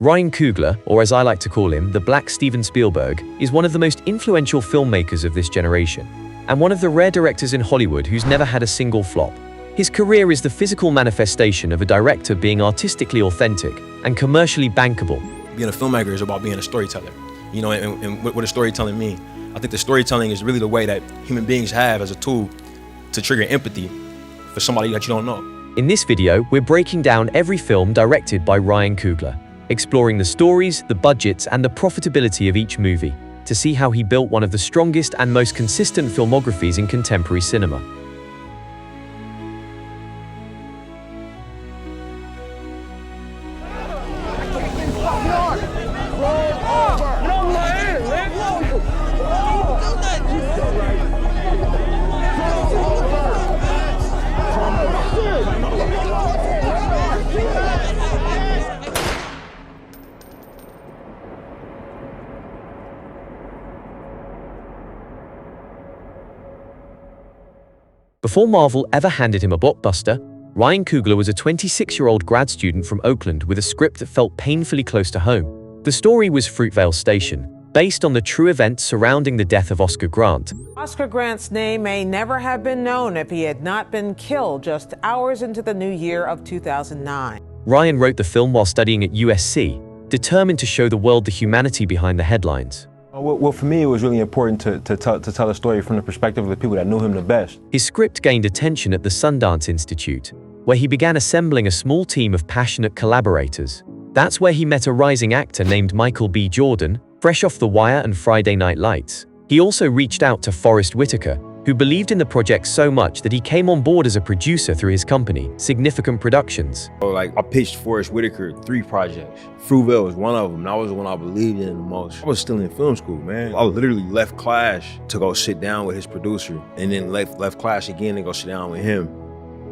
Ryan Coogler, or as I like to call him, the Black Steven Spielberg, is one of the most influential filmmakers of this generation, and one of the rare directors in Hollywood who's never had a single flop. His career is the physical manifestation of a director being artistically authentic and commercially bankable. Being a filmmaker is about being a storyteller. You know, and what does storytelling mean? I think the storytelling is really the way that human beings have as a tool to trigger empathy for somebody that you don't know. In this video, we're breaking down every film directed by Ryan Coogler, exploring the stories, the budgets, and the profitability of each movie to see how he built one of the strongest and most consistent filmographies in contemporary cinema. Before Marvel ever handed him a blockbuster, Ryan Coogler was a 26-year-old grad student from Oakland with a script that felt painfully close to home. The story was Fruitvale Station, based on the true events surrounding the death of Oscar Grant. Oscar Grant's name may never have been known if he had not been killed just hours into the new year of 2009. Ryan wrote the film while studying at USC, determined to show the world the humanity behind the headlines. Well, for me, it was really important to tell a story from the perspective of the people that knew him the best. His script gained attention at the Sundance Institute, where he began assembling a small team of passionate collaborators. That's where he met a rising actor named Michael B. Jordan, fresh off The Wire and Friday Night Lights. He also reached out to Forest Whitaker, who believed in the project so much that he came on board as a producer through his company, Significant Productions. I pitched Forest Whitaker 3 projects. Fruitvale was one of them, and that was the one I believed in the most. I was still in film school, man. I literally left class to go sit down with his producer, and then left class again to go sit down with him.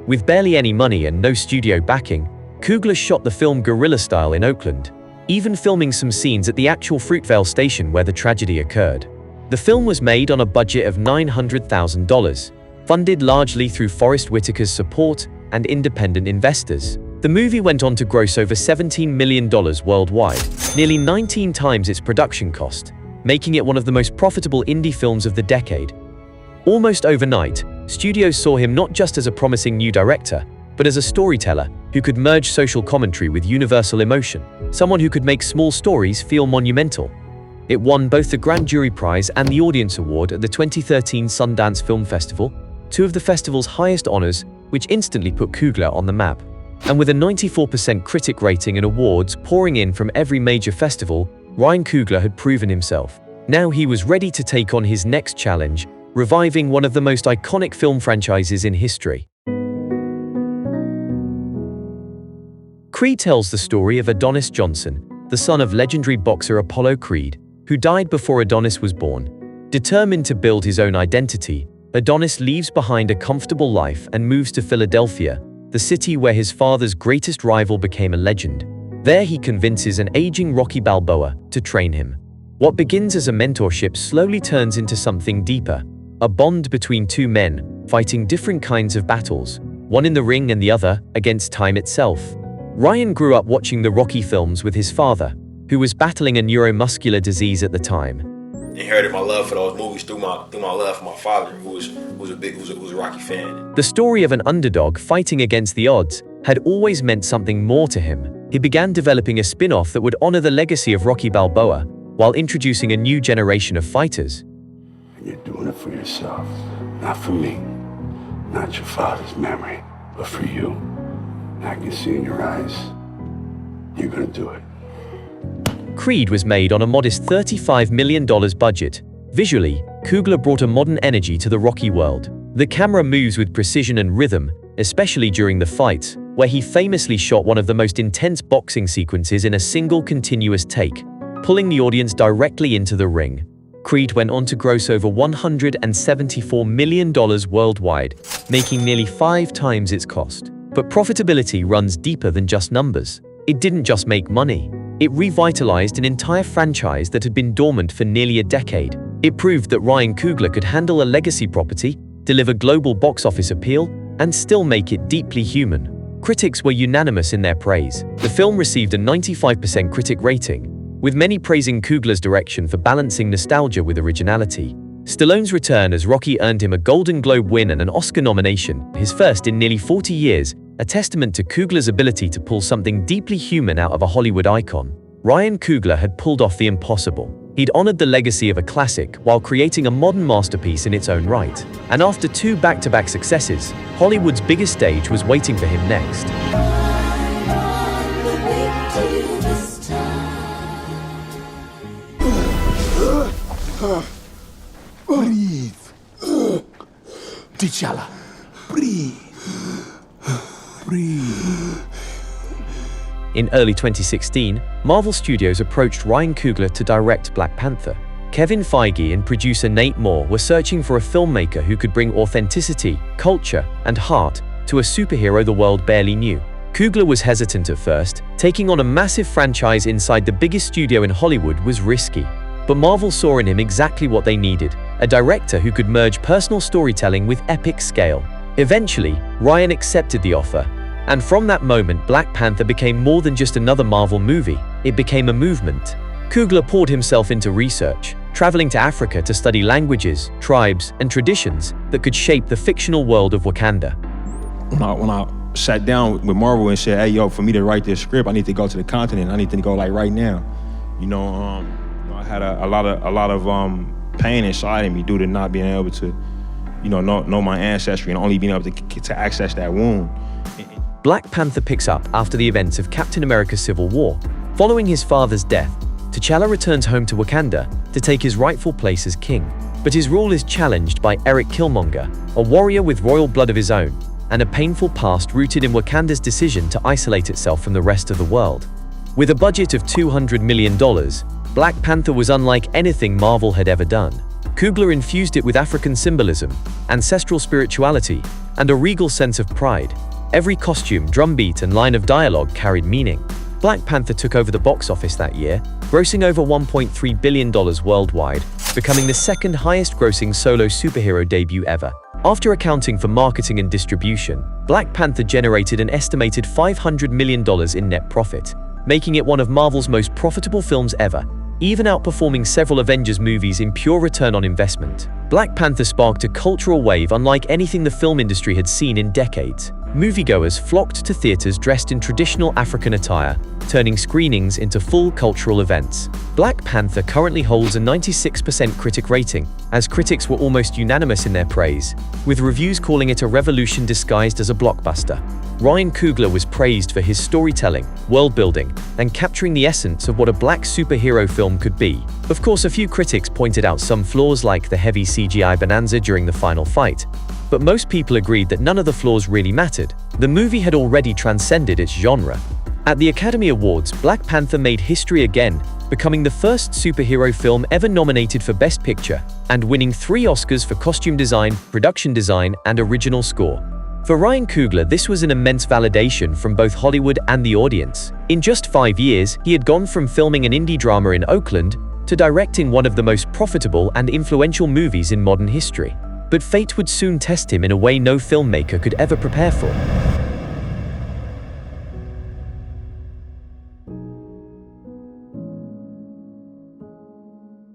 With barely any money and no studio backing, Coogler shot the film guerrilla style in Oakland, even filming some scenes at the actual Fruitvale Station where the tragedy occurred. The film was made on a budget of $900,000, funded largely through Forest Whitaker's support and independent investors. The movie went on to gross over $17 million worldwide, nearly 19 times its production cost, making it one of the most profitable indie films of the decade. Almost overnight, studios saw him not just as a promising new director, but as a storyteller who could merge social commentary with universal emotion, someone who could make small stories feel monumental. It won both the Grand Jury Prize and the Audience Award at the 2013 Sundance Film Festival, two of the festival's highest honors, which instantly put Coogler on the map. And with a 94% critic rating and awards pouring in from every major festival, Ryan Coogler had proven himself. Now he was ready to take on his next challenge, reviving one of the most iconic film franchises in history. Creed tells the story of Adonis Johnson, the son of legendary boxer Apollo Creed, who died before Adonis was born. Determined to build his own identity, Adonis leaves behind a comfortable life and moves to Philadelphia, the city where his father's greatest rival became a legend. There he convinces an aging Rocky Balboa to train him. What begins as a mentorship slowly turns into something deeper, a bond between two men fighting different kinds of battles, one in the ring and the other against time itself. Ryan grew up watching the Rocky films with his father, who was battling a neuromuscular disease at the time. Inherited my love for those movies through my love for my father, who was a Rocky fan. The story of an underdog fighting against the odds had always meant something more to him. He began developing a spin-off that would honor the legacy of Rocky Balboa while introducing a new generation of fighters. You're doing it for yourself, not for me, not your father's memory, but for you. I can see in your eyes, you're gonna do it. Creed was made on a modest $35 million budget. Visually, Coogler brought a modern energy to the Rocky world. The camera moves with precision and rhythm, especially during the fights, where he famously shot one of the most intense boxing sequences in a single continuous take, pulling the audience directly into the ring. Creed went on to gross over $174 million worldwide, making nearly 5 times its cost. But profitability runs deeper than just numbers. It didn't just make money. It revitalized an entire franchise that had been dormant for nearly a decade. It proved that Ryan Coogler could handle a legacy property, deliver global box office appeal, and still make it deeply human. Critics were unanimous in their praise. The film received a 95% critic rating, with many praising Coogler's direction for balancing nostalgia with originality. Stallone's return as Rocky earned him a Golden Globe win and an Oscar nomination, his first in nearly 40 years, a testament to Coogler's ability to pull something deeply human out of a Hollywood icon. Ryan Coogler had pulled off the impossible. He'd honored the legacy of a classic while creating a modern masterpiece in its own right. And after 2 back-to-back successes, Hollywood's biggest stage was waiting for him next. Breathe. T'Challa, breathe. Breathe. In early 2016, Marvel Studios approached Ryan Coogler to direct Black Panther. Kevin Feige and producer Nate Moore were searching for a filmmaker who could bring authenticity, culture, and heart to a superhero the world barely knew. Coogler was hesitant at first. Taking on a massive franchise inside the biggest studio in Hollywood was risky. But Marvel saw in him exactly what they needed, a director who could merge personal storytelling with epic scale. Eventually, Ryan accepted the offer. And from that moment, Black Panther became more than just another Marvel movie. It became a movement. Coogler poured himself into research, traveling to Africa to study languages, tribes, and traditions that could shape the fictional world of Wakanda. When I sat down with Marvel and said, hey, yo, for me to write this script, I need to go to the continent. I need to go like right now. I had a lot of pain inside of me due to not being able to, know my ancestry and only being able to access that wound. Black Panther picks up after the events of Captain America's Civil War. Following his father's death, T'Challa returns home to Wakanda to take his rightful place as king. But his rule is challenged by Eric Killmonger, a warrior with royal blood of his own, and a painful past rooted in Wakanda's decision to isolate itself from the rest of the world. With a budget of $200 million, Black Panther was unlike anything Marvel had ever done. Coogler infused it with African symbolism, ancestral spirituality, and a regal sense of pride. Every costume, drumbeat, and line of dialogue carried meaning. Black Panther took over the box office that year, grossing over $1.3 billion worldwide, becoming the second highest-grossing solo superhero debut ever. After accounting for marketing and distribution, Black Panther generated an estimated $500 million in net profit, making it one of Marvel's most profitable films ever, even outperforming several Avengers movies in pure return on investment. Black Panther sparked a cultural wave unlike anything the film industry had seen in decades. Moviegoers flocked to theaters dressed in traditional African attire, turning screenings into full cultural events. Black Panther currently holds a 96% critic rating, as critics were almost unanimous in their praise, with reviews calling it a revolution disguised as a blockbuster. Ryan Coogler was praised for his storytelling, world-building, and capturing the essence of what a black superhero film could be. Of course, a few critics pointed out some flaws like the heavy CGI bonanza during the final fight, but most people agreed that none of the flaws really mattered. The movie had already transcended its genre. At the Academy Awards, Black Panther made history again, becoming the first superhero film ever nominated for Best Picture, and winning 3 Oscars for costume design, production design, and original score. For Ryan Coogler, this was an immense validation from both Hollywood and the audience. In just 5 years, he had gone from filming an indie drama in Oakland to directing one of the most profitable and influential movies in modern history. But fate would soon test him in a way no filmmaker could ever prepare for.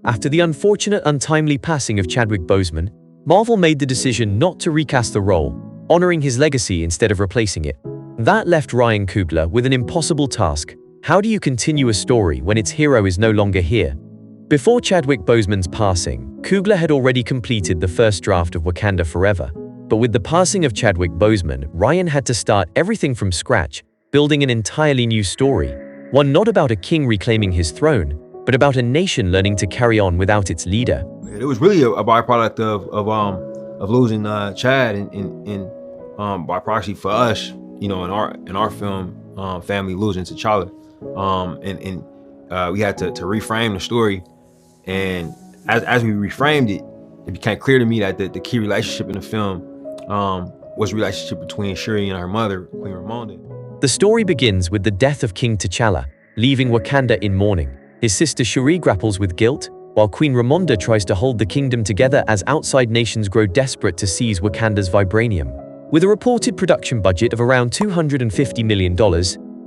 After the unfortunate untimely passing of Chadwick Boseman, Marvel made the decision not to recast the role, honoring his legacy instead of replacing it. That left Ryan Coogler with an impossible task. How do you continue a story when its hero is no longer here? Before Chadwick Boseman's passing, Coogler had already completed the first draft of Wakanda Forever. But with the passing of Chadwick Boseman, Ryan had to start everything from scratch, building an entirely new story. One not about a king reclaiming his throne, but about a nation learning to carry on without its leader. It was really a byproduct of losing Chad and by proxy for us, in our film family losing T'Challa, and we had to reframe the story. And as we reframed it, it became clear to me that the key relationship in the film was the relationship between Shuri and her mother, Queen Ramonda. The story begins with the death of King T'Challa, leaving Wakanda in mourning. His sister Shuri grapples with guilt, while Queen Ramonda tries to hold the kingdom together as outside nations grow desperate to seize Wakanda's vibranium. With a reported production budget of around $250 million,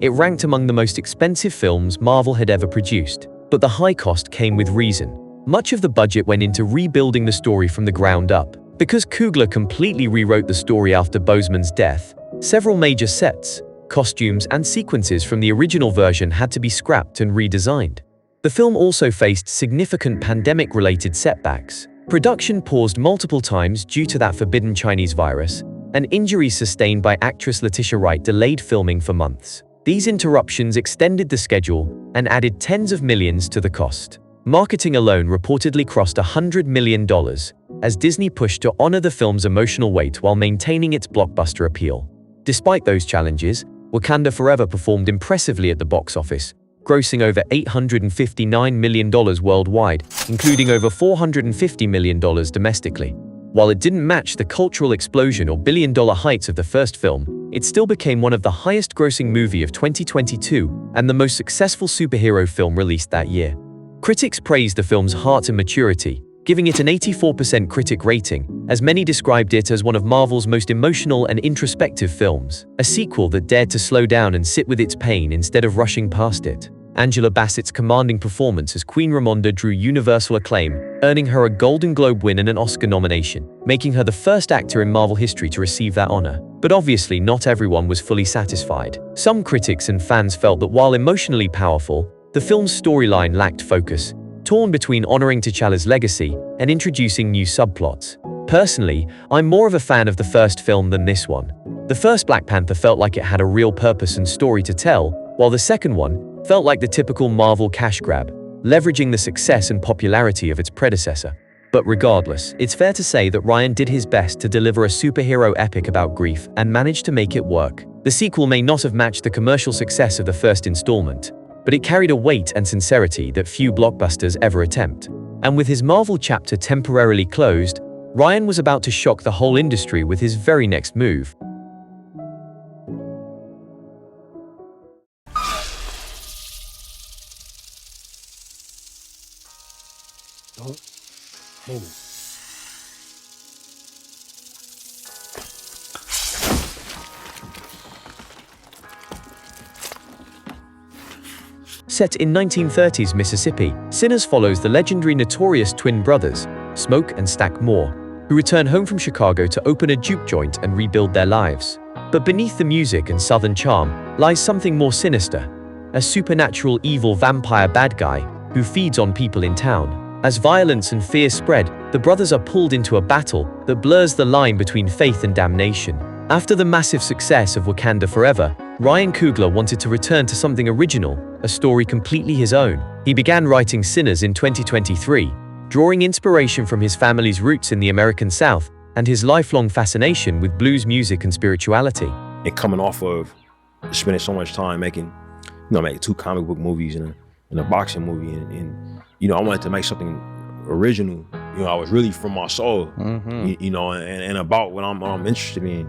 it ranked among the most expensive films Marvel had ever produced. But the high cost came with reason. Much of the budget went into rebuilding the story from the ground up. Because Coogler completely rewrote the story after Boseman's death, several major sets, costumes, and sequences from the original version had to be scrapped and redesigned. The film also faced significant pandemic-related setbacks. Production paused multiple times due to that forbidden Chinese virus, and injuries sustained by actress Letitia Wright delayed filming for months. These interruptions extended the schedule and added tens of millions to the cost. Marketing alone reportedly crossed $100 million, as Disney pushed to honor the film's emotional weight while maintaining its blockbuster appeal. Despite those challenges, Wakanda Forever performed impressively at the box office, grossing over $859 million worldwide, including over $450 million domestically. While it didn't match the cultural explosion or billion-dollar heights of the first film, it still became one of the highest-grossing movies of 2022 and the most successful superhero film released that year. Critics praised the film's heart and maturity, giving it an 84% critic rating, as many described it as one of Marvel's most emotional and introspective films, a sequel that dared to slow down and sit with its pain instead of rushing past it. Angela Bassett's commanding performance as Queen Ramonda drew universal acclaim, earning her a Golden Globe win and an Oscar nomination, making her the first actor in Marvel history to receive that honor. But obviously not everyone was fully satisfied. Some critics and fans felt that while emotionally powerful, the film's storyline lacked focus, torn between honoring T'Challa's legacy and introducing new subplots. Personally, I'm more of a fan of the first film than this one. The first Black Panther felt like it had a real purpose and story to tell, while the second one felt like the typical Marvel cash grab, leveraging the success and popularity of its predecessor. But regardless, it's fair to say that Ryan did his best to deliver a superhero epic about grief and managed to make it work. The sequel may not have matched the commercial success of the first installment, but it carried a weight and sincerity that few blockbusters ever attempt. And with his Marvel chapter temporarily closed, Ryan was about to shock the whole industry with his very next move. Set in 1930s Mississippi, Sinners follows the legendary notorious twin brothers, Smoke and Stack Moore, who return home from Chicago to open a juke joint and rebuild their lives. But beneath the music and southern charm lies something more sinister, a supernatural evil vampire bad guy who feeds on people in town. As violence and fear spread, the brothers are pulled into a battle that blurs the line between faith and damnation. After the massive success of Wakanda Forever, Ryan Coogler wanted to return to something original, a story completely his own. He began writing Sinners in 2023, drawing inspiration from his family's roots in the American South and his lifelong fascination with blues music and spirituality. And coming off of spending so much time making 2 comic book movies and a boxing movie, and I wanted to make something original. I was really from my soul, and about what I'm interested in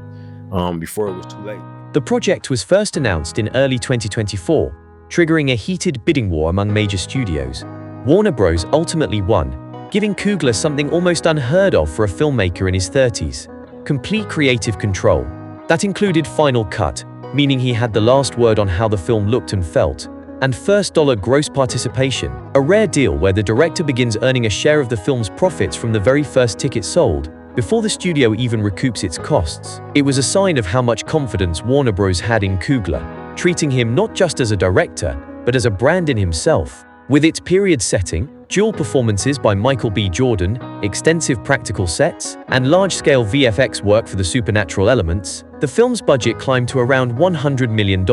before it was too late. The project was first announced in early 2024, triggering a heated bidding war among major studios. Warner Bros. Ultimately won, giving Coogler something almost unheard of for a filmmaker in his 30s: complete creative control. That included final cut, meaning he had the last word on how the film looked and felt, and first dollar gross participation, a rare deal where the director begins earning a share of the film's profits from the very first ticket sold, before the studio even recoups its costs. It was a sign of how much confidence Warner Bros. Had in Coogler, treating him not just as a director, but as a brand in himself. With its period setting, dual performances by Michael B. Jordan, extensive practical sets, and large-scale VFX work for the supernatural elements, the film's budget climbed to around $100 million.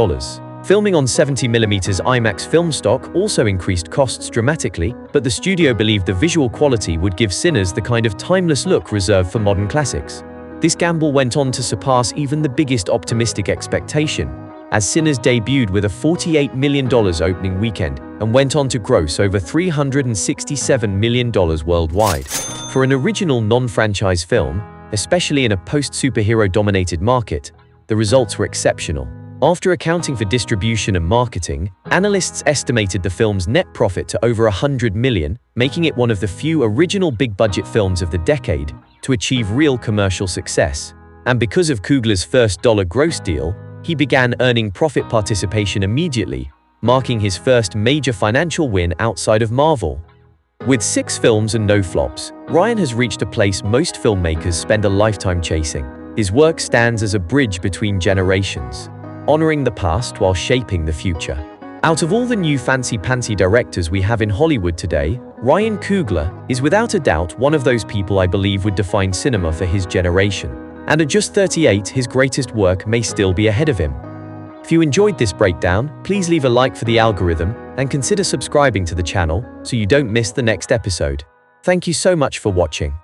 Filming on 70mm IMAX film stock also increased costs dramatically, but the studio believed the visual quality would give Sinners the kind of timeless look reserved for modern classics. This gamble went on to surpass even the biggest optimistic expectation, as Sinners debuted with a $48 million opening weekend and went on to gross over $367 million worldwide. For an original non-franchise film, especially in a post-superhero-dominated market, the results were exceptional. After accounting for distribution and marketing, analysts estimated the film's net profit to over $100 million, making it one of the few original big-budget films of the decade to achieve real commercial success. And because of Coogler's first dollar gross deal, he began earning profit participation immediately, marking his first major financial win outside of Marvel. With 6 films and no flops, Ryan has reached a place most filmmakers spend a lifetime chasing. His work stands as a bridge between generations, honoring the past while shaping the future. Out of all the new fancy-pantsy directors we have in Hollywood today, Ryan Coogler is without a doubt one of those people I believe would define cinema for his generation. And at just 38, his greatest work may still be ahead of him. If you enjoyed this breakdown, please leave a like for the algorithm and consider subscribing to the channel so you don't miss the next episode. Thank you so much for watching.